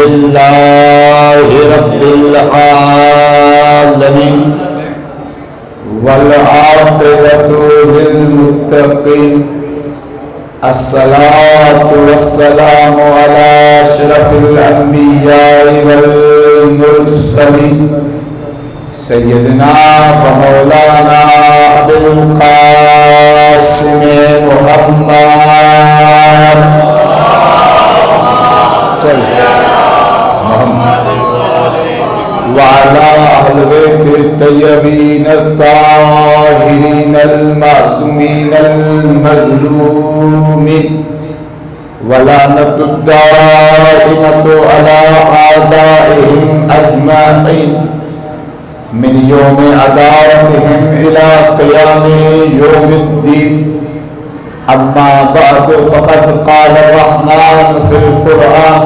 لله رب العالمين والعاقبة للمتقين الصلاة والسلام على أشرف الأنبياء والمرسلين سيدنا ومولانا أبي القاسم محمد وعلى أهل بيت الطيبين الطاهرين المعصومين المظلومين ولعنة الدائمة على أعدائهم أجمعين من يوم عداوتهم إلى قيام يوم الدين أما بعد فقد قال الرحمن في القرآن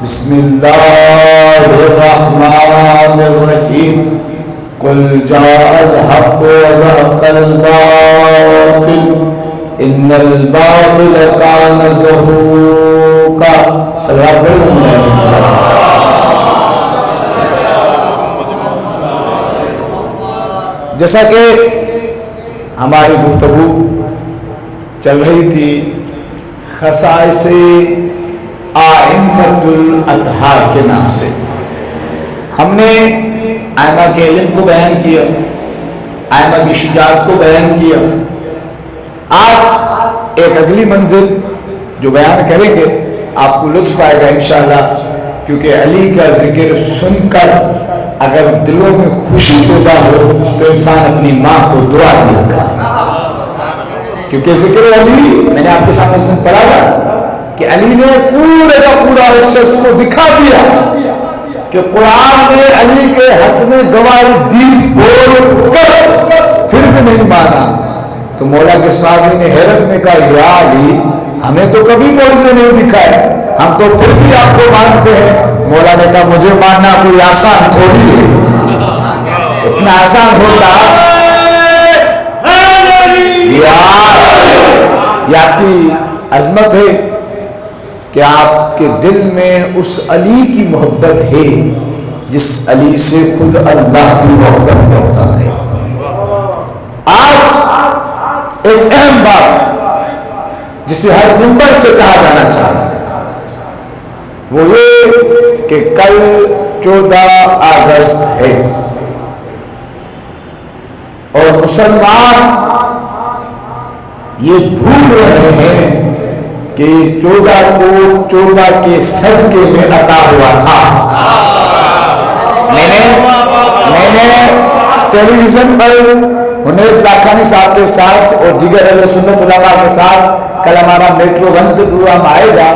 بسم الله الرحمن الرحيم قل جاء الحق وزهق الباطل إن الباطل كان زهوقا صلوات اللہ. جیسا کہ ہماری گفتگو چل رہی تھی خصائص ائمۃ الاطہار کے نام سے، ہم نے ائمہ کے علم کو بیان کیا، ائمہ کی شجاعت کو بیان کیا. آج ایک اگلی منزل جو بیان کریں گے آپ کو لطف آئے گا انشاءاللہ، کیونکہ علی کا ذکر سن کر اگر دلوں میں خوشی پیدا ہو تو انسان اپنی ماں کو دعا دیا گا، کیونکہ ذکر علی میں نے آپ کے سامنے اس دن پڑھا تھا کہ علی نے پورے کا پورا اس شخص کو دکھا دیا کہ قرآن نے علی کے حق میں گواہی دی بول کر پھر بھی نہیں مانا. تو مولا کے صحابی نے حیرت میں کہا یا علی ہمیں تو کبھی معجزے نہیں دکھائے، ہم تو پھر بھی آپ کو مانتے ہیں. مولا نے کہا مجھے ماننا کوئی آسان تھوڑی ہے، اتنا آسان ہوتا یہ آپ کی عظمت ہے کہ آپ کے دل میں اس علی کی محبت ہے جس علی سے خود اللہ کی محبت کرتا ہے. آج ایک اہم بات جسے ہر منبر سے کہا جانا چاہتا ہے وہ یہ کہ کل 14 اگست ہے اور مسلمان یہ بھول رہے ہیں کہ 14 کو 14 کے صدقے میں عطا ہوا تھا. میں نے ٹیلی ویژن پر حنید لاکھانی صاحب کے ساتھ اور دیگر اہل سنت علماء کے ساتھ کل ہمارا میٹرو 1 پہ پروگرام آئے گا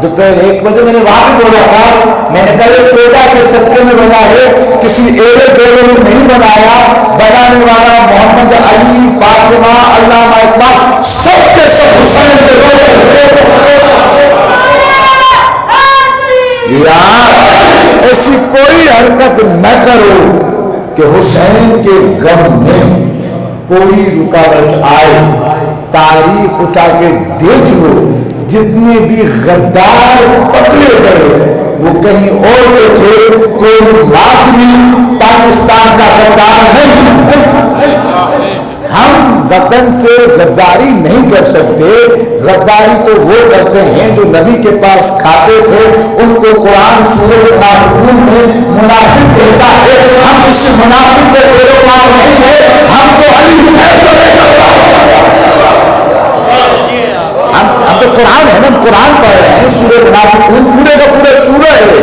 دوپہر 1 بجے میں نے وہاں بھی بولا تھا، میں نے کہا 14 کے صدقے میں بنا ہے، کسی ایرے دیوے میں نہیں بنایا، بنانے والا محمد علی فاطمہ علامہ اقبال سب کے سب حسین کے روتے تھے. یار ایسی کوئی حرکت نہ کرو کہ حسین کے غم میں کوئی رکاوٹ آئے. تاریخ اٹھا کے دیکھ لو، جتنے بھی غدار پکڑے گئے وہ کہیں اور پہ تھے، کوئی لازمی پاکستان کا غدار نہیں. ہم وطن سے غداری نہیں کر سکتے، غداری تو وہ کرتے ہیں جو نبی کے پاس کھاتے تھے، ان کو قرآن سورہ منافقون میں منافق کہتا ہے. ہم کسی منافق کے پیروکار نہیں ہیں، ہم تو علی ہم تو قرآن ہے نا، قرآن پڑھ رہے ہیں سورہ منافقون، پورے کا پورا سورہ ہے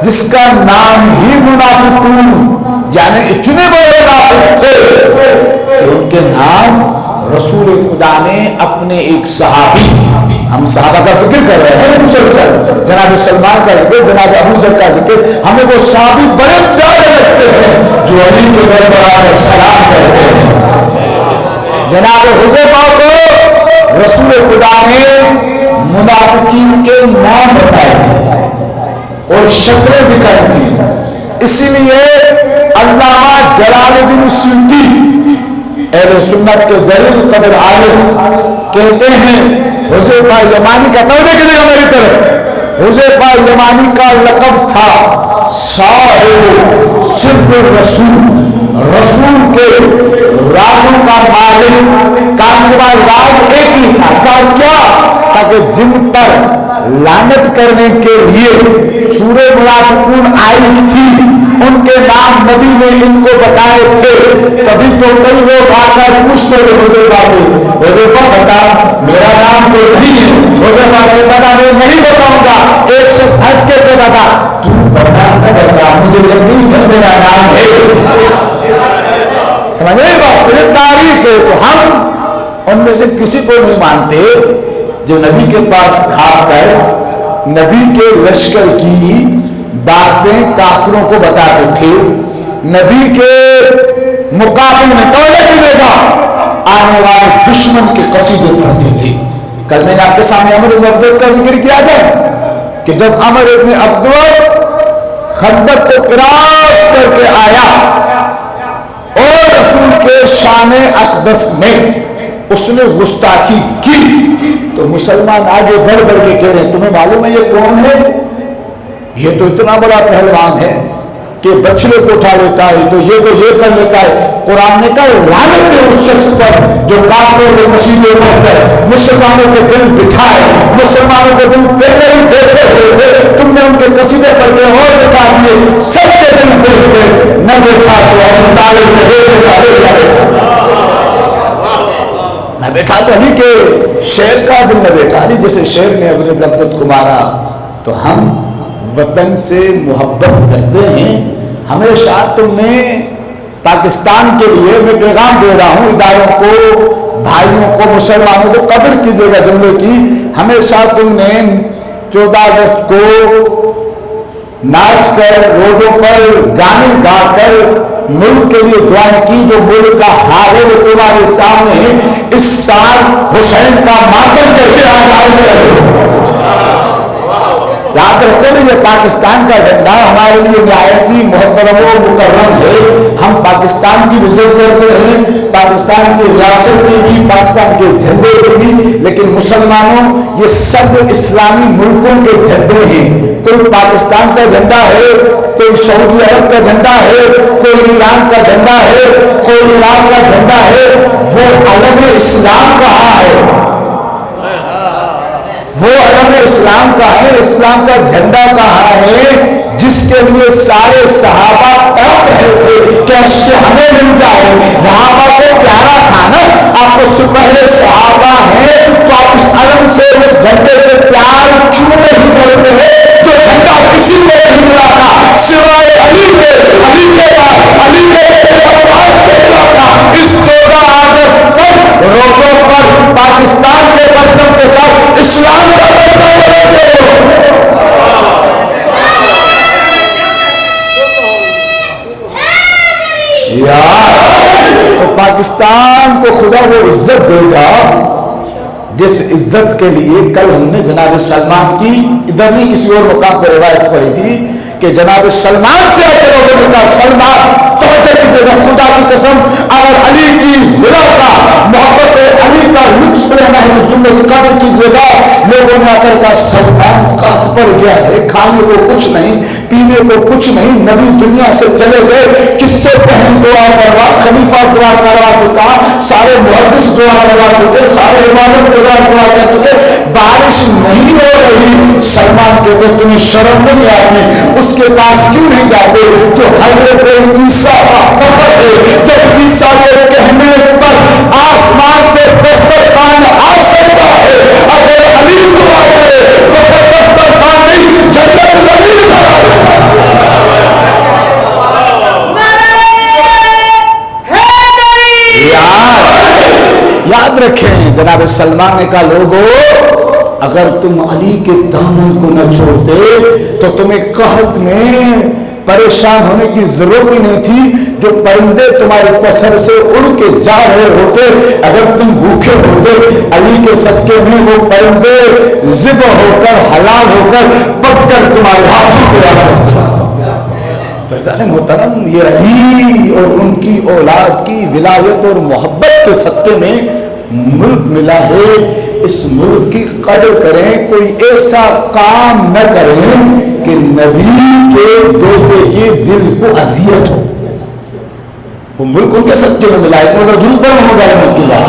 جس کا نام ہی منافقون، یعنی اتنے بڑے منافق تھے کہ ان کے نام رسول خدا نے اپنے ایک صحابی، ہم صحابہ کا ذکر کر رہے ہیں مسلسل، جناب سلمان کا ذکر، جناب ابو ذر کا ذکر، ہمیں وہ صحابی بڑے پیارے لگتے ہیں جو علی کے گھر پر آ کر سلام کرتے ہیں. جناب حذیفہ کو رسول خدا نے منافقین کے نام بتائے تھے اور شکلیں دکھائی تھی. اسی لیے علامہ جلال الدین السیوطی اہل سنت کے جلیل قدر عالم کہتے ہیں حذیفہ یمانی کا توجہ کیجیے گا میری طرف، حذیفہ یمانی کا لقب تھا صاحب سر رسول، رسول کے رازوں کا مالک، کام کے بعد راز ایک ہی تھا، کیا تاکہ جن پر لعنت کرنے کے لیے سورہ منافقون آئی تھی ان کے نام نبی نے ان کو بتائے تھے، کبھی تو کئی لوگ آ کر پوچھتے تھے حذیفہ کو، حذیفہ بتا میرا نام تو نہیں ہے، حذیفہ کہتا تھا میں نہیں بتاؤں گا، ایک شخص ہنس کے کہتا تھا تو بتا نہ بتا مجھے یقین ہے میرا نام ہے، سمجھ رہے بات، یہ تاریخ ہے۔ تو ہم ان میں سے کسی کو نہیں مانتے جو نبی کے پاس کھا کر نبی کے لشکر کی باتیں کافروں کو بتاتے تھے، نبی کے مقابلے میں توجہ دینے کا آنے والے دشمن کے قصیدے پڑھتے تھے۔ کل میں نے آپ کے سامنے عمر بن عبد کا ذکر کیا تھا کہ جب عمر ابن عبد خندق کو کراس کر کے آیا اور رسول کے شان اقدس میں اس نے گستاخی کی تو مسلمان آگے بڑھ بڑھ کے کہہ رہے ہیں تمہیں معلوم ہے یہ کون ہے؟ یہ تو اتنا بڑا پہلوان ہے کہ بچڑے کو اٹھا لیتا ہے، تو یہ کر لیتا ہے۔ قرآن نے کہا لعنت ہے اس شخص پر جو کافروں کے قصیدے پڑھ کر مسلمانوں کے دل بٹھائے، مسلمانوں کے دل پہلے ہی بیٹھے ہوئے تھے، تم نے ان کے قصیدے پڑھ کے اور بٹھا دیے، سب کے دل بیٹھ گئے، نہ بیٹھا تو اپنے تالے میں نہ بیٹھا تو علی کے شعر کا دل نہ بیٹھا، علی جیسے شعر نے اپنے دبدت کو مارا۔ تو ہم وطن سے محبت کرتے ہیں، ہمیشہ تم نے پاکستان کے لیے میں پیغام دے رہا ہوں اداروں کو، بھائیوں کو، مسلمانوں کو قدر کیجیے گا جملے کی۔ ہمیشہ تم نے 14 اگست کو ناچ کر روڈوں پر گانے گا کر ملک کے لیے دعائیں کی، جو ملک کا حال ہے وہ تمہارے سامنے ہے۔ اس سال حسین کا ماتم کیسے آغاز کرو، یاد رکھو نا یہ پاکستان کا جھنڈا ہمارے لیے نہایت محترم و مکرم ہے، ہم پاکستان کی عزت کرتے ہیں، پاکستان کی ریاست میں بھی، پاکستان کے جھنڈے میں بھی، لیکن مسلمانوں یہ سب اسلامی ملکوں کے جھنڈے ہیں۔ کوئی پاکستان کا جھنڈا ہے، کوئی سعودی عرب کا جھنڈا ہے، کوئی ایران کا جھنڈا ہے، کوئی عراق کا جھنڈا ہے، وہ علم اسلام کہاں ہے؟ وہ علم اسلام کا ہے، اسلام کا جھنڈا کہاں ہے جس کے لیے سارے صحابہ تڑپ رہے تھے کہ اس سے ہمیں مل جائے؟ صحابہ کو پیارا تھا نا، آپ کو سپہرے صحابہ ہیں تو آپ اس علم سے، اس جھنڈے سے پیار کیوں نہیں کرتے ہیں جو جھنڈا کسی کو نہیں ملا تھا سوائے علی کے، علی کے بعد علی کے عباس سے ملا تھا۔ اس 14 اگست پر روڈوں پر پاکستان کے پرچم کے ساتھ اسلام کا پرچم لگاتے ہو۔ یار تو پاکستان کو خدا وہ عزت دے گا جس عزت کے لیے کل ہم نے جناب سلمان کی، ادھر نہیں کسی اور مقام پر روایت پڑھی تھی کہ جناب سلمان سے سلمان توجہ کیجیے گا، خدا کی قسم اگر علی کی ولا کا محبت علی کا لطف لینا ہے اس جملے کی قدر کیجیے گا۔ لوگوں نے آ کر کہا سلمان قحط پڑ گیا ہے، کھانے کو کچھ نہیں، پینے کو کچھ نہیں، نبی دنیا سے چلے گئے، کس سے پہن دعا کروا، خلیفہ دعا کروا چکا، سارے محدث دعا کروا چکے، سارے عبادت دعا کر چکے، بارش نہیں ہو رہی۔ سلمان کہتے تمہیں شرم نہیں آتی، اس کے پاس کیوں نہیں جاتے جو حضرت عیسیٰ کا فخر ہے، جب عیسیٰ کے کہنے پر آسمان سے دسترخوان آ سکتا ہے، اگر علی دعا کرے تو دسترخوان نہیں جنت زمین پر یاد رکھیں جناب سلمان نے کہا لوگوں اگر تم علی کے دامن کو نہ چھوڑتے تو تمہیں قحط میں پریشان ہونے کی ضرورت ہی نہیں تھی۔ جو پرندے تمہارے پسر سے اڑ کے جا رہے ہوتے، اگر تم بھوکے ہوتے علی کے صدقے میں وہ پرندے ذبح ہو کر حلال ہو کر پک کر تمہارے ہاتھوں پہ آ جاتے۔ تو محترم یہ علی اور ان کی اولاد کی ولایت اور محبت کے صدقے میں ملک ملا ہے۔ اس ملک کی قدر کریں، کوئی ایسا کام نہ کریں کہ نبی کے بیٹے کے دل کو اذیت ہو۔ وہ ملک ان کے سچے میں ملا ہے، تو مطلب درود پر ہو جائے ملک کی ذات۔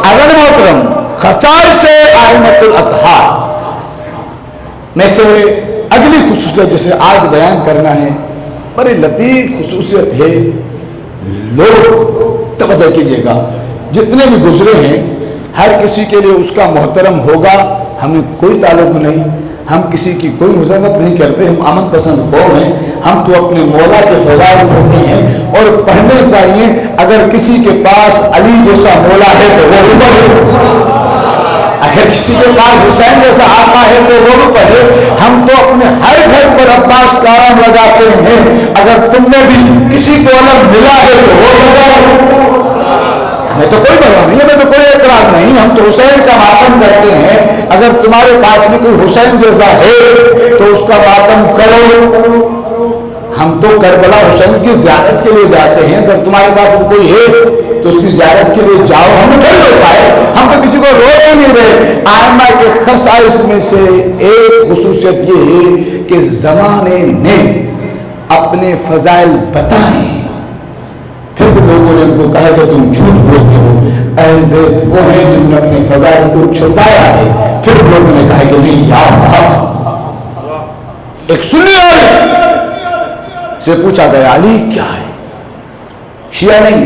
اگر محترم خصائص ائمۃ الاطہار میں سے اگلی خصوصیت جسے آج بیان کرنا ہے، بڑی لطیف خصوصیت ہے، لوگ توجہ کیجیے گا، جتنے بھی گزرے ہیں ہر کسی کے لیے اس کا محترم ہوگا، ہمیں کوئی تعلق نہیں، ہم کسی کی کوئی مذمت نہیں کرتے، ہم امن پسند قوم ہیں، ہم تو اپنے مولا کے فضائل پڑھتے ہیں اور پڑھنے چاہیے۔ اگر کسی کے پاس علی جیسا مولا ہے تو وہ بھی پڑھے، اگر کسی کے پاس حسین جیسا آقا ہے تو وہ بھی پڑھے۔ ہم تو اپنے ہر گھر پر عباس کا نام لگاتے ہیں، اگر تم نے بھی کسی کو الگ ملا ہے تو وہ لگاؤ، ہمیں تو کوئی پرواہ نہیں، ہمیں تو کوئی اعتراض نہیں، ہم تو حسین کا ماتم کرتے ہیں۔ اگر تمہارے پاس میں کوئی حسین جیسا ہے تو اس کا ماتم کرو، ہم تو کربلا حسین کی زیارت کے لیے جاتے ہیں، اگر تمہارے پاس کوئی ہے تو اس کی زیارت کے لیے جاؤ، ہم نہیں روکا ہے، ہم تو کسی کو روک ہی نہیں رہے۔ ائمہ کے خصائص میں سے ایک خصوصیت یہ ہے کہ زمانے نے اپنے فضائل بتائے، پھر بھی لوگوں نے ان کو کہا کہ تم جھوٹ بولتے ہو، اہل بیت وہ ہیں جن نے اپنے فضائل کو چھپایا ہے، پھر لوگوں نے کہا کہ نہیں یار بات۔ ایک سنی عالم سے پوچھا گیا علی کیا ہے، شیعہ نہیں،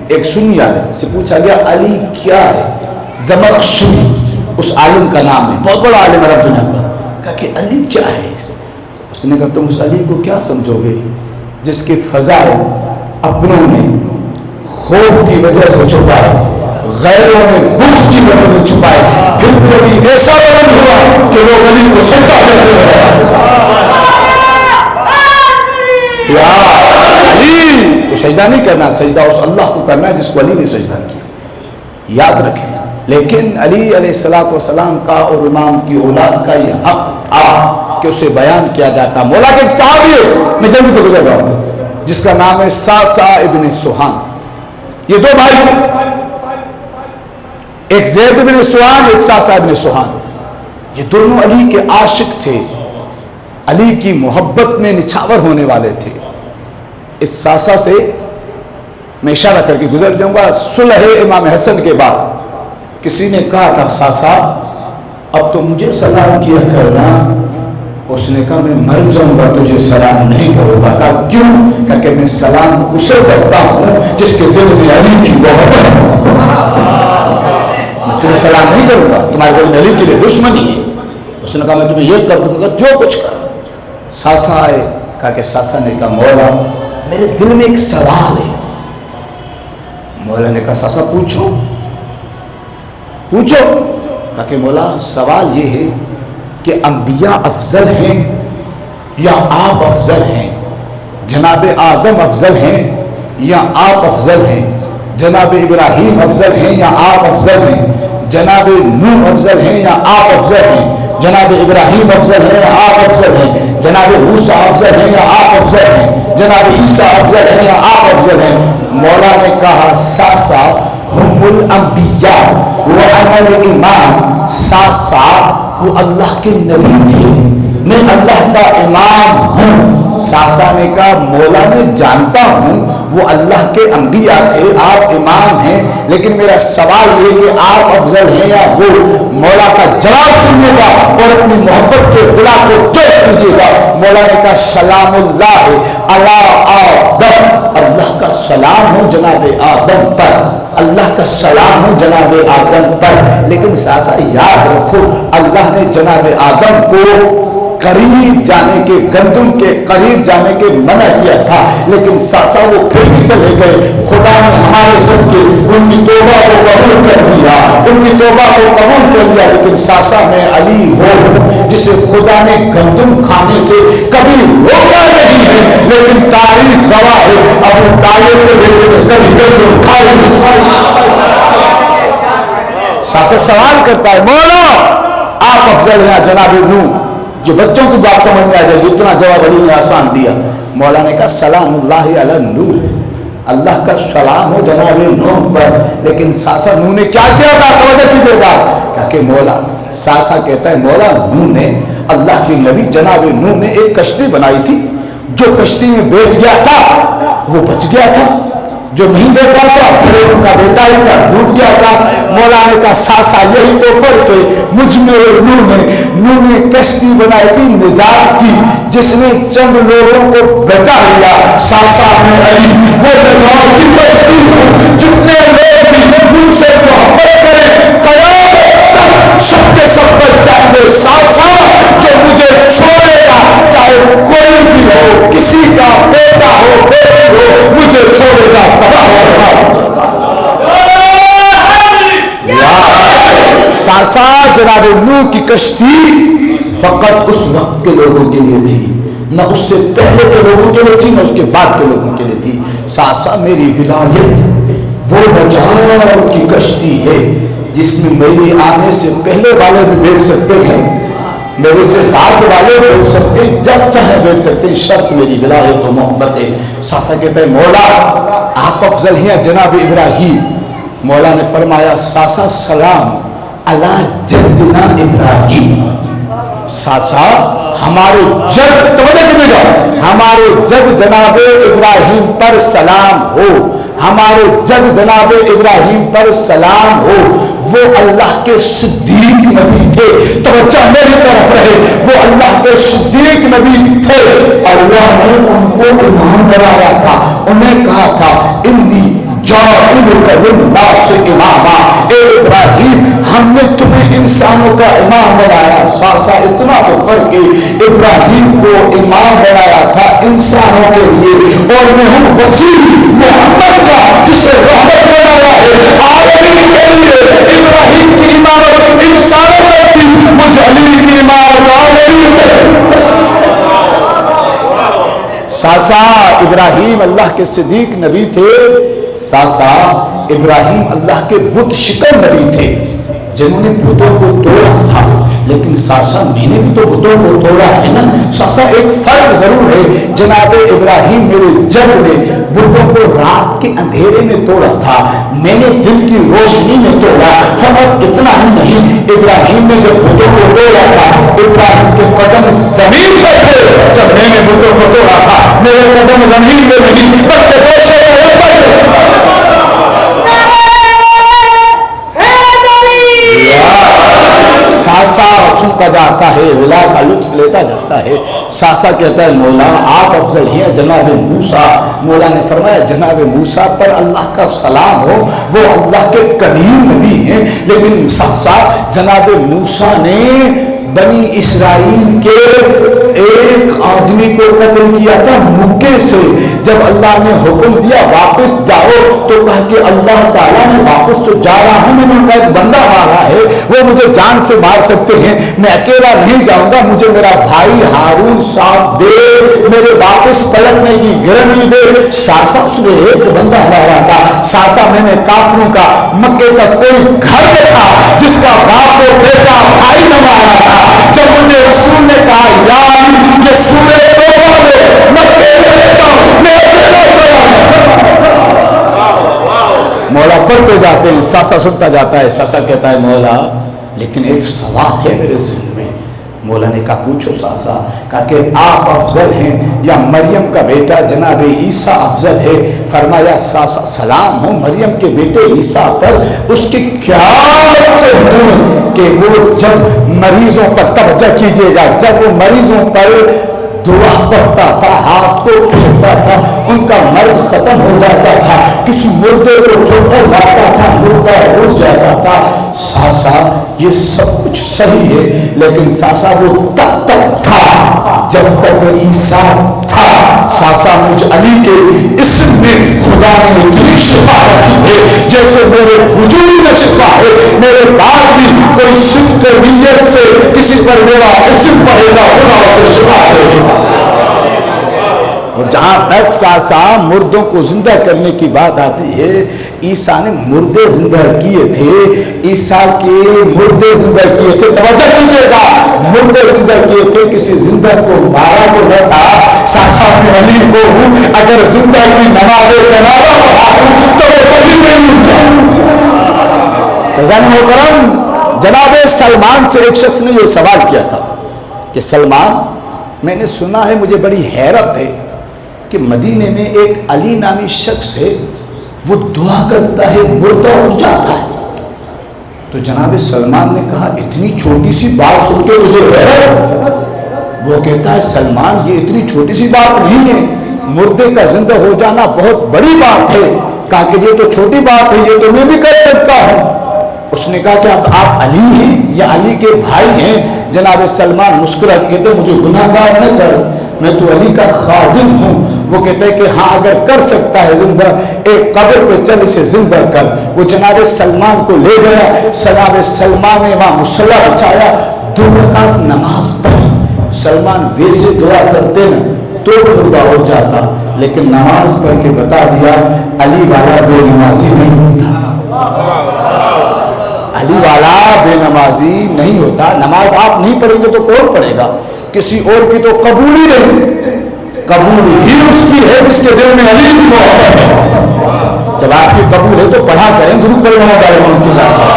ایک سنی عالم سے پوچھا گیا علی کیا ہے، زمخشری اس عالم کا نام ہے، بہت بڑا عالم عرب دنیا کا، کہا کہ علی کیا ہے؟ اس نے کہا تم اس علی کو کیا سمجھو گے جس کے فضائل اپنوں نے خوف کی وجہ سے چھپائے، غیروں نے بغض کی وجہ سے چھپائے، پھر کبھی ایسا بلند ہوا کہ وہ علی کو سجدہ کرتے رہے، یا علی تو سجدہ نہیں کرنا، سجدہ اس اللہ کو کرنا ہے جس کو علی نے سجدہ کیا، یاد رکھیں۔ لیکن علی علیہ السلام کا اور امام کی اولاد کا یہ حق تھا کہ اسے بیان کیا جاتا۔ مولا کے ایک صحابی ہے، میں جلدی سے گزر رہا ہوں، جس کا نام ہے ساسا ابن سوہان، یہ دو بھائی تھے، ایک زید ابن سوہان ایک ساسا ابن سوہان، یہ دونوں علی کے عاشق تھے، علی کی محبت میں نچھاور ہونے والے تھے۔ اس ساسا سے میں اشارہ کر کے گزر جاؤں گا، صلح امام حسن کے بعد کسی نے کہا تھا ساسا اب تو مجھے سلام کیا کرنا، اس نے کہا میں مر جاؤں گا تجھے سلام نہیں کروں گا۔ کہا کیوں؟ کہا کہ میں سلام اسے کرتا ہوں جس کے دل میں علی کی محبت ہے، میں تمہیں سلام نہیں کروں گا، تمہارے دل میں علی کے لیے دشمنی ہے۔ اس نے کہا میں تمہیں یہ کر دوں گا جو کچھ کر۔ ساسا آئے، کہا کہ ساسا نے کہا مولا میرے دل میں ایک سوال ہے۔ مولا نے کہا ساسا پوچھو پوچھو۔ کہا کہ مولا سوال یہ ہے کہ انبیاء افضل ہیں یا آپ افضل ہیں، جناب آدم افضل ہیں یا آپ افضل ہیں، جناب ابراہیم افضل ہیں یا آپ افضل ہیں، جناب نوح افضل ہیں یا آپ افضل ہیں، جناب ابراہیم افضل ہیں یا آپ افضل ہیں، جناب موسیٰ افضل ہیں یا آپ افضل ہیں، جناب عیسیٰ افضل ہیں یا آپ افضل ہیں؟ مولا نے کہا ساسا ہم الانبیاء وانا الامام، ساسا وہ اللہ کے نبی تھے، میں اللہ کا امام ہوں۔ ساسا نے کہا مولا میں جانتا ہوں وہ اللہ کے انبیاء تھے، آپ امام ہیں، لیکن میرا سوال یہ کہ آپ افضل ہیں یا وہ؟ مولا کا جواب سنیے گا اور اپنی محبت کے خلا کو ٹیک کیجیے گا۔ مولا نے کہا سلام اللہ علی آدم، اللہ کا سلام ہو جناب آدم پر، اللہ کا سلام ہو جناب آدم پر۔ لیکن ساسا یاد رکھو اللہ نے جناب آدم کو قریب جانے کے، گندم کے قریب جانے کے منع کیا تھا، لیکن ساسا وہ پھر بھی چلے گئے۔ خدا نے ہمارے سب کے ان کی توبہ کو قبول کر دیا، ان کی توبہ کو قبول کر دیا، لیکن ساسا میں علی ہو جسے خدا نے گندم کھانے سے کبھی روکا نہیں ہے، لیکن تاریخ گواہ ہے ابو طالب کے بیٹے نے کبھی گندم کھائی نہیں۔ ساسا سوال کرتا ہے مولا آپ افضل ہیں جناب نوح؟ جو بچوں کی بات سمجھ میں آ جائے گی، اتنا جواب علی نے آسان دیا۔ مولا نے کہا سلام اللہ علی نوح، اللہ کا سلام ہو جناب نوح پر، لیکن ساسا نوح نے کیا کیا تھا؟ توجہ کیجیے گا کہ مولا، ساسا کہتا ہے مولا نوح نے، اللہ کے نبی جناب نوح نے ایک کشتی بنائی تھی، جو کشتی میں بیٹھ گیا تھا وہ بچ گیا تھا، جو نہیں بیٹھا تھا پھر ان کا بیٹا ہی تھا ڈوب گیا تھا۔ مولا نے کہا ساسا یہی تو فرق ہے مجھ میں اور نوح نے کشتی بنائی تھی نجات کی، جس نے چند لوگوں کو بچا لیا۔ ساسا میں علی وہ نجات کی کشتی ہوں، جتنے لوگ بھی مجھ سے محبت کریں قیامت تک سب کے سب بچ جائیں گے۔ ساسا جو مجھے چھوڑے گا چاہے کوئی بھی ہو، کسی کا بیٹا ہو بیٹی ہو، مجھے چھوڑے گا تباہ ہوگا۔ ساسا جناب نوح کی کشتی فقط اس وقت کے لوگوں کے لیے تھی، نہ اس سے پہلے کے لوگوں کے لیے تھی نہ اس کے بعد کے لوگوں کے لیے تھی۔ ساسا میری ولایت وہ نجات کی کشتی ہے جس میں میرے آنے سے پہلے والے بھی بیٹھ سکتے ہیں، میرے سے بعد والے بیٹھ سکتے ہیں، جب چاہے بیٹھ سکتے ہیں، شرط میری ولایت و محبت ہے۔ ساسا کہتا ہے مولا آپ افضل ہیں جناب ابراہیم۔ مولا نے فرمایا ساسا سلام علی جدنا ابراہیم، ساسا ہمارے جد، توجہ کیجیے گا، ہمارے جد جناب ابراہیم پر سلام ہو، ہمارے جد جناب ابراہیم پر سلام ہو، وہ اللہ کے صدیق نبی تھے، توجہ میری طرف رہے، وہ اللہ کے صدیق نبی تھے، اللہ نے ان کو امام بنایا تھا، انہیں کہا تھا انی جاعلک للناس اماما، اے ابراہیم ہم نے تمہیں انسانوں کا امام بنایا۔ ساسا اتنا تو فرق ہے، ابراہیم کو امام بنایا تھا انسانوں کے لیے، اور میں ہوں وسیع محمد کا جسے رحمت بنایا ہے عالمین کے لیے۔ ابراہیم کی امامت انسانوں تک تھی، مجھ علی کی امامت عالمین تک۔ ساسا ابراہیم اللہ کے صدیق نبی تھے، ساسا ابراہیم اللہ کے بت شکن نبی تھے جنہوں نے بتوں کو توڑا تھا، لیکن ساسا میں نے بھی تو بتوں کو توڑا ہے نا۔ ساسا ایک فرق ضرور ہے، جناب ابراہیم میرے جد نے بتوں کو رات کے اندھیرے میں توڑا تھا، میں نے دن کی روشنی میں توڑا۔ فرق اتنا ہی نہیں، ابراہیم نے جب بتوں کو توڑا تھا ابراہیم کے قدم زمین پر تھے، جب میں نے بتوں کو توڑا تھا میرے قدم زمین میں نہیں بلکہ بیشے میں اوپر تھے۔ ساسا سنتا جاتا ہے، ولا کا لطف لیتا جاتا ہے۔ ساسا کہتا ہے مولا آپ افضل ہیں جناب موسیٰ۔ مولا نے فرمایا جناب موسیٰ پر اللہ کا سلام ہو، وہ اللہ کے کلیم نبی ہیں، لیکن ساسا جناب موسیٰ نے بنی اسرائیل کے ایک آدمی کو قتل کیا تھا مکے سے، جب اللہ نے حکم دیا واپس جاؤ تو کہا کہ اللہ تعالیٰ نے واپس تو جا رہا ہوں، میں نے ان کا ایک بندہ مارا ہے، وہ مجھے جان سے مار سکتے ہیں، میں اکیلا نہیں جاؤں گا، مجھے میرا بھائی ہارون ساتھ دے، میرے واپس پلٹنے کی گارنٹی دے۔ ساسا اس نے ایک بندہ مارا تھا۔ ساسا میں نے کافروں کا مکے کا کوئی گھر دیکھا جس کا باپ و بیٹا بھائی نہ مارا تھا۔ جب مجھے رسول نے کہا یار یہ سورہ توبہ میں مکے چلے جاؤ، میں اکیلا چلا مولا پڑھتے جاتے ہیں، ساسا سنتا جاتا ہے۔ ساسا کہتا ہے مولا لیکن ایک سوال ہے میرے ذہن میں۔ مولا نے کہا پوچھو ساسا۔ کہا کہ آپ افضل ہیں یا مریم کا بیٹا جناب عیسیٰ افضل ہے؟ فرمایا ساسا سلام ہو مریم کے بیٹے عیسیٰ پر، اس کے کیا کہ وہ جب مریضوں پر، توجہ کیجیے گا، جب وہ مریضوں پر دعا پڑھتا تھا، ہاتھ کو پھیرتا تھا، ان کا مرض ختم ہو جاتا تھا، کسی مردے کو ٹھوکر مارتا تھا، مردہ اٹھ جاتا تھا۔ ساسا یہ سب کچھ صحیح ہے، لیکن ساسا وہ تب تک تھا جب تک عیسیٰ تھا۔ ساسا مجھ علی کے اسم میں خدا نے اتنی شفا رکھی ہے جیسے میرے وجود میں شفا ہے، میرے بعد بھی کوئی صدق نیت سے کسی پر میرا اسم پڑے گا خدا سے شفا دے گا۔ اور جہاں تک ساسا مردوں کو زندہ کرنے کی بات آتی ہے، عیسیٰ نے مردے زندہ کیے تھے، عیسیٰ کے مردے زندہ کیے تھے، توجہ کیجیے گا، مردے زندہ کیے تھے، کسی زندہ کو مارا تو نہ تھا۔ ساتھ میں علی کو ہوں، اگر زندہ کی نماز جنازہ پڑھا ہوں تو وہ کبھی نہیں اٹھا۔ خزانہ محترم، جناب سلمان سے ایک شخص نے یہ سوال کیا تھا کہ سلمان، میں نے سنا ہے، مجھے بڑی حیرت ہے کہ مدینے میں ایک علی نامی شخص ہے، وہ دعا کرتا ہے مردہ اٹھ جاتا ہے۔ تو جناب سلمان نے کہا اتنی چھوٹی سی بات سن کے مجھے حیرت۔ وہ کہتا ہے سلمان، یہ اتنی چھوٹی سی بات نہیں ہے، مردے کا زندہ ہو جانا بہت بڑی بات ہے۔ کہا کہ یہ تو چھوٹی بات ہے، یہ تو میں بھی کر سکتا ہوں۔ اس نے کہا کہ اب آپ علی ہیں یا علی کے بھائی ہیں؟ جناب سلمان مسکرا کے کہتے مجھے گناہ گار نہ کر، میں تو علی کا خادم ہوں۔ وہ کہتے ہیں کہ ہاں اگر کر سکتا ہے زندہ، ایک قبر پہ چل اسے زندہ کر۔ وہ جناب سلمان کو لے گیا، جناب سلمان نے وہاں مصلی بچھایا، 2 رکعت نماز پڑھی۔ سلمان ویسے دعا کرتے نا تو مردہ ہو جاتا، لیکن نماز پڑھ کے بتا دیا علی والا بے نمازی نہیں ہوتا، علی والا بے نمازی نہیں ہوتا۔ نماز آپ نہیں پڑھیں گے تو کون پڑھے گا؟ کسی اور کی تو قبول ہی نہیں، قبول ہی اس کی ہے جس کے دل میں علی کی محبت ہے۔ جب آپ کی قبول ہے تو پڑھا کریں، درود پڑھیں محمد علیہ وسلم کے ساتھ۔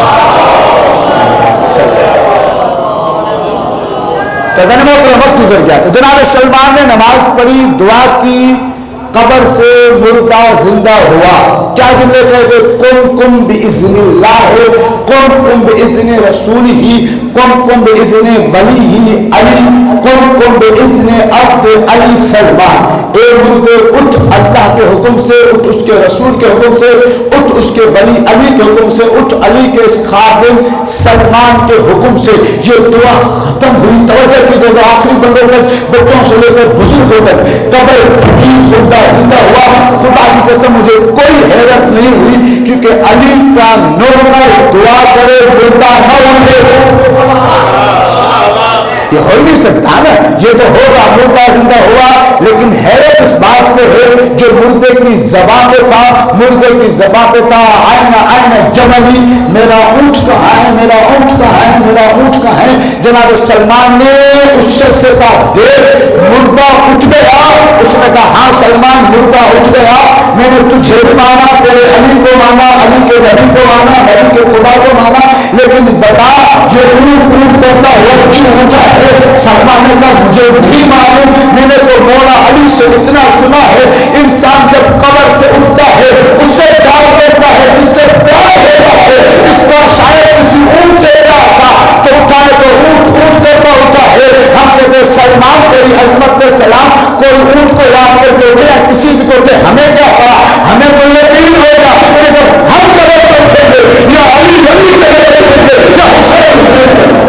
وقت گزر گیا تو جناب سلمان نے نماز پڑھی، دعا کی، قبر سے مردہ زندہ ہوا۔ کیا جملے کہتے؟ قم قم باذن اللہ، قم قم باذن رسولہ، قم قم باذن ولیہ علی، قم قم باذن عبد علی سلمان۔ اے مردے اٹھ اللہ کے حکم سے، اٹھ اس کے رسول کے حکم سے، اٹھ اس کے ولی علی کے حکم سے، اٹھ علی کے اس خادم سلمان کے حکم سے۔ یہ دعا ختم ہوئی، توجہ کیجیے گا، آخری بندوں تک، بچوں سے لے کر بزرگوں تک، قبر پھٹی، مردہ زندہ ہوا۔ خدا کی قسم مجھے کوئی حیرت نہیں ہوئی، کیونکہ علی کا نوکر دعا کرے مردہ نہ اٹھے، یہ ہو نہیں سکتا نا، یہ تو ہوگا مردہ زندہ ہوا۔ لیکن حیرت اس بات پہ ہے جو مردے کی زبان پہ تھا، مردے کی زبان پہ تھا آئینہ آئینہ جملی، میرا اونٹ کہاں ہے، میرا اونٹ کہاں ہے، میرا اونٹ کہاں ہے۔ جناب سلمان نے اس شخص سے کہا دیکھ مردہ اٹھ گیا۔ اس نے کہا ہاں سلمان مردہ اٹھ گیا، میں نے تجھے بھی مانا، تیرے علی کو مانا، علی کے نبی کو مانا، نبی کے خدا کو مانا، لیکن بتا یہ اونٹ اونٹ کرتا ہوا کیوں اٹھا ہے؟ سلمان نے کہا مجھے نہیں معلوم، میں نے تو مولا علی سے اتنا سنا ہے انسان جب قبر سے اٹھتا ہے اس سے پیار کرتا ہے جس سے پیار ہوتا ہے۔ اس کا شاید کسی اونٹ سے پیار تھا تو اٹھائے تو اونٹ اونٹ کرتا اٹھا ہے۔ ہم کہتے ہیں سلمان تیری عظمت پہ سلام، کوئی اونٹ کو یاد کر کے اٹھے یا کسی بھی کو اٹھے، ہمیں کیا پڑا؟ ہمیں تو یقین ہوگا کہ جب ہم قبر سے اٹھیں گے یا علی ولی کر کے اٹھیں گے یا حسین حسین کر کے۔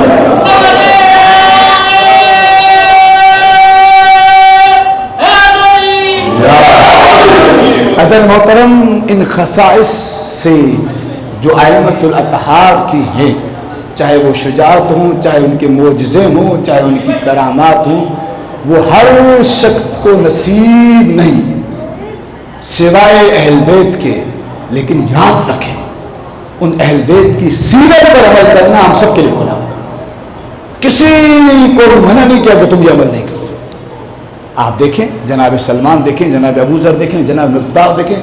عزیز محترم، ان خصائص سے جو ائمۃ الاطہار کی ہیں، چاہے وہ شجاعت ہوں، چاہے ان کے معجزے ہوں، چاہے ان کی کرامات ہوں، وہ ہر شخص کو نصیب نہیں سوائے اہل بیت کے۔ لیکن یاد رکھیں ان اہل بیت کی سیرت پر عمل کرنا ہم سب کے لیے کھلا ہے، کسی کو بھی منع نہیں کیا کہ تم یہ عمل نہیں کرو۔ آپ دیکھیں جناب سلمان دیکھیں، جناب ابو ذر دیکھیں، جناب مقداد دیکھیں،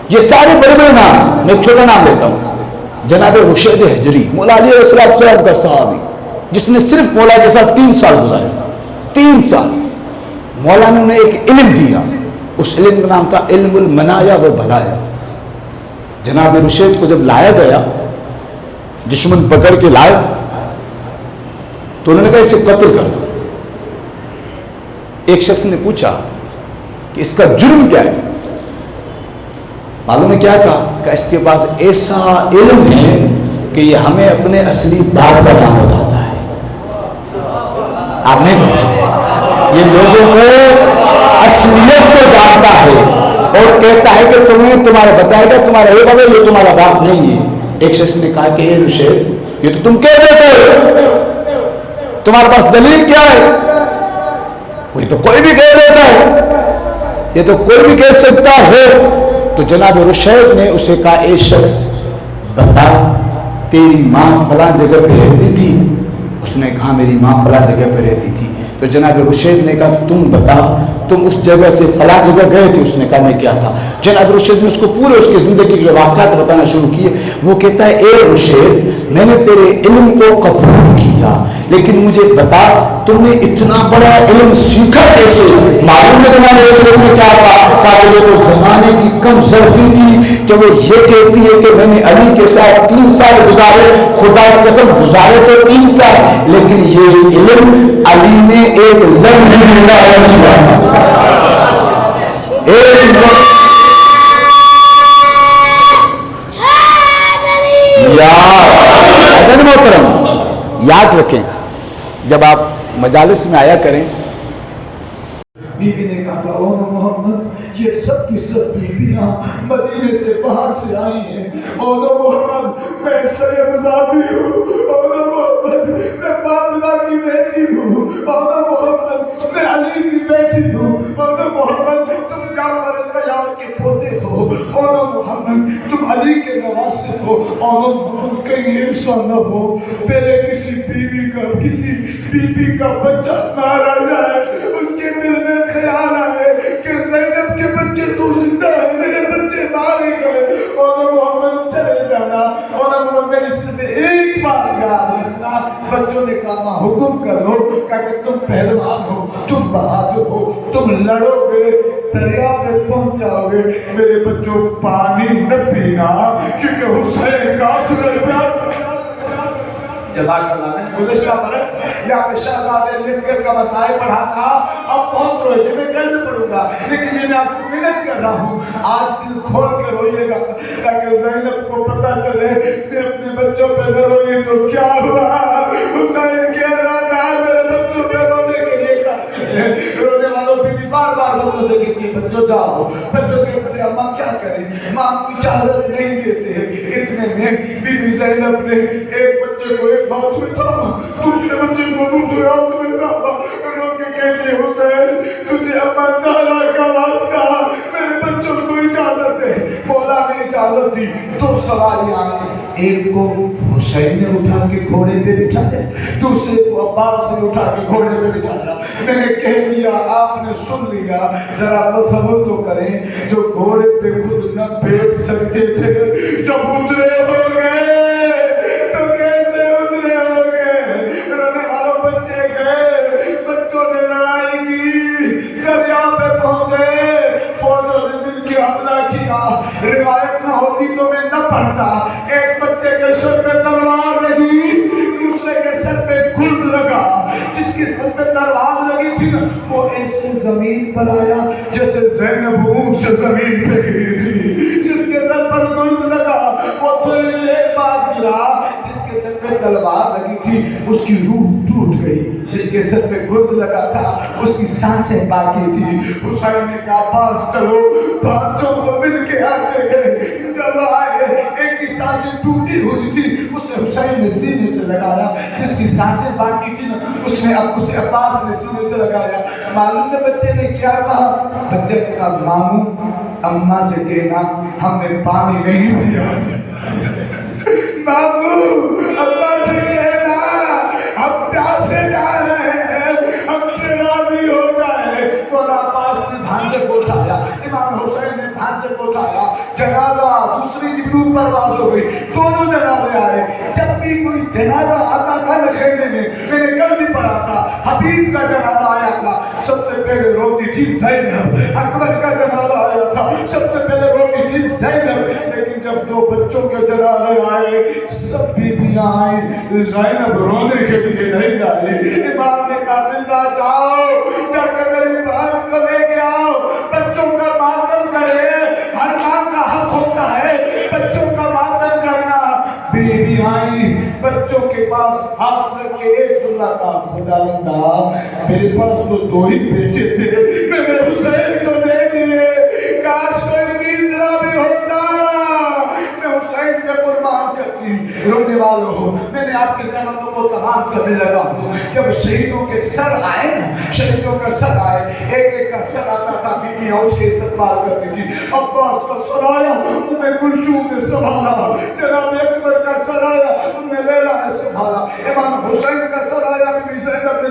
یہ سارے بڑے بڑے نام ہیں۔ میں ایک چھوٹا نام لیتا ہوں، جناب رشید حجری، مولا علی علیہ السلام کا صحابی، جس نے صرف مولا کے ساتھ 3 سال گزارے، 3 سال۔ مولا نے انہیں ایک علم دیا، اس علم کا نام تھا علم المنایا و بلایا۔ جناب رشید کو جب لایا گیا، دشمن پکڑ کے لائے تو انہوں نے کہا اسے قتل کر دو۔ ایک شخص نے پوچھا کہ اس کا جرم کیا ہے؟ معلوم ہے کیا کہا کہ اس کے پاس ایسا علم ہے کہ یہ ہمیں اپنے اصلی باپ کا نام بتاتا ہے۔ آپ نہیں پوچھے، یہ لوگوں کو اصلیت کو جانتا ہے اور کہتا ہے کہ تمہیں تمہارا بتائے گا تمہارا اے بابا یہ تمہارا باپ نہیں ہے۔ ایک شخص نے کہا کہ اے رشید یہ تو تم کہہ دیتے ہو، تمہارے پاس دلیل کیا ہے؟ کوئی تو کوئی بھی کہہ دیتا ہے، یہ تو کوئی بھی کہہ سکتا ہے۔ تو جناب رشید نے اسے کہا اے شخص بتا تیری ماں فلاں جگہ پہ رہتی تھی؟ اس نے کہا میری ماں فلاں جگہ پہ رہتی تھی۔ تو جناب رشید نے کہا تم بتا تم اس جگہ سے فلاں جگہ گئے تھے؟ اس نے کہا میں کیا تھا؟ جناب رشید نے اس کو پورے اس کی زندگی کے واقعات بتانا شروع کیے. وہ کہتا ہے اے رشید میں نے تیرے علم کو قبول کیا لیکن مجھے بتا تم نے اتنا بڑا علم سیکھا کیسے؟ معلوم ہے جناب رشید نے کیا کہا کہ وہ زمانے کی کم ظرفی تھی کہ وہ یہ کہتی ہے کہ میں نے علی کے ساتھ 3 سال گزارے، خدا کی قسم گزارے تو 3 سال لیکن یہ علم علی نے ایک لمحے میں بیان کیا تھا. ایک حسن محترم یاد رکھیں جب آپ مجالس میں آیا کریں. بی بی نے کہا تھا او محمد یہ سب کی سب بیویاں مدینے سے باہر سے آئی ہیں. او محمد میں سید زادی ہوں. او محمد میں فاطمہ کی بیٹی ہوں. او محمد میں علی کی بیٹی ہوں. او محمد تم جعفر طیار کے پوتے ہو. او محمد تم علی کے نواسے ہو. او محمد کہیں ایسا نہ ہو پہلے کسی بیوی کا بچہ مارا جائے اس کے دل میں خیال آئے کہ زینب کے بچے تو زندہ ہے میرے بچے مارے گئے. اور محمد چلے جانا. اور محمد میری صرف ایک بار یاد رکھنا. بچوں نے کہا حکم کرو کہ تم پہلوان ہو، تم بہادر ہو، تم لڑو گے دریا پہ پہنچ جاؤ گے. میرے بچوں پانی نہ پینا کیونکہ حسین کا اصغر پیاس. جزاک اللہ. میں نے گزشتہ برس یہاں پہ شہزادے لسکر کا مسائل پڑھا تھا. اب بہت روئے تھے، میں کل بھی پڑھوں گا لیکن یہ میں آپ سے محنت کر رہا ہوں آج دل کھول کے روئیے گا تاکہ زینب کو پتہ چلے کہ اپنے بچوں پہ نہ روئے تو کیا ہوا. حسین کہہ رہا تھا میرے بچوں پہ رونے کے لیے کافی ہے. رونے والوں پہ بھی بار بار بچوں سے کہتی ہے بچوں جاؤ. بچوں کہتے ہیں اماں کیا کریں، ماں کو اجازت نہیں دیتے. اتنے میں بی بی زینب نے ایک بچے کو ایک ہاتھ میں تھا دوسرے بچے کو دوسرے ہاتھ میں تھا. انہوں نے کہتے ہیں حسین تجھے اماں زہرا کا واسطہ میرے بچوں کو اجازت دے. مولا نے اجازت دی. 2 سواریاں آئیں. ایک کو حسین نے اٹھا کے گھوڑے پہ بٹھایا، دوسرے کو عباس نے اٹھا کے گھوڑے پہ بٹھایا. میں نے کہہ دیا آپ نے سن لیا. ذرا تصور تو کریں جو گھوڑے پہ خود نہ بیٹھ سکتے تھے جب اترے ہو گئے تو کیسے اترے ہو گئے. رونے والوں بچے گئے، بچوں نے لڑائی کی، دریا پہ پہنچے، فوجوں نے مل کے حملہ کیا. روایت نہ ہوتی تو میں نہ پڑھتا. ایک بچے کے سر پہ تلوار لگی، دوسرے کے سر پہ گلز لگا. جس کے سر پہ تلوار لگی تھی وہ ایسے زمین پر آیا جیسے زینب اونٹ سے زمین پہ گری تھی. جس کے سر پر گلز لگا وہ تھوڑی دیر بعد گرا. جس کے سر پہ تلوار لگی تھی اس کی روح ٹوٹ گئی. جس کے سر پہ گلز لگا تھا اس کی سانسیں باقی تھی. حسین نے کہا پاس چلو. بچوں کو مل کے آتے گئے. جب آئے ایک کی سانسیں ٹوٹی ہوئی تھی اسے حسین نے سینے سے لگایا. جس کی سانسیں باقی تھی اس نے اسے عباس نے سینے سے لگایا. معلوم ہے بچے نے کیا کہا؟ بچے نے کہا ماموں اماں سے کہنا ہم نے پانی نہیں پیا. ماموں اماں سے کہنا ہم پیاسے جا رہے ہیں، ہم سے راضی ہو جائے. مولا عباس نے بھانجے کو اٹھایا، امام حسین نے بھانجے کو اٹھایا. جنازہ دوسری جبرو پرواز ہو گئی. دونوں جنازے آئے. جب بھی کوئی جنازہ آتا تھا خیمے میں نے کل بھی پڑھا تھا حبیب کا جنازہ آیا تھا سب سے پہلے روتی تھی زینب. اکبر کا جنازہ آیا تھا سب سے پہلے روتی تھی زینب. لیکن جب 2 بچوں کے جنازے آئے سب بیویاں آئیں. زینب رونے کے لیے نہیں آئی. امام نے کہا رضا جاؤ جا کے میری بہن کو لے کے آؤ، بچوں کا ماتم کرے. ہر ماں کا حق ہوتا ہے بچوں کا ماتم کرنا. بیوی آئی بچوں کے پاس ہاتھ رکھ کے ایک جملہ کا خدا بندہ میرے پاس تو 2 ہی بیٹے تھے میں نے حسین کو دے دیے. کاش کوئی تیسرا بھی ہوتا میں حسین پہ قربان کرتی. رونے والوں ہو میں نے آپ کی زحمتوں کو تمام کرنے لگا ہوں. جب شہیدوں کے سر آئے نا، شہیدوں کا سر آئے، ایک ایک کا سر آتا تھا بیوی اٹھ کے استقبال کرتی تھی. عباس کا سر آیا انہیں کلثوم نے سنبھالا. جناب اکبر کا سر آیا انہیں لیلا نے سنبھالا. امام حسین کا سر آیا بیوی زینب نے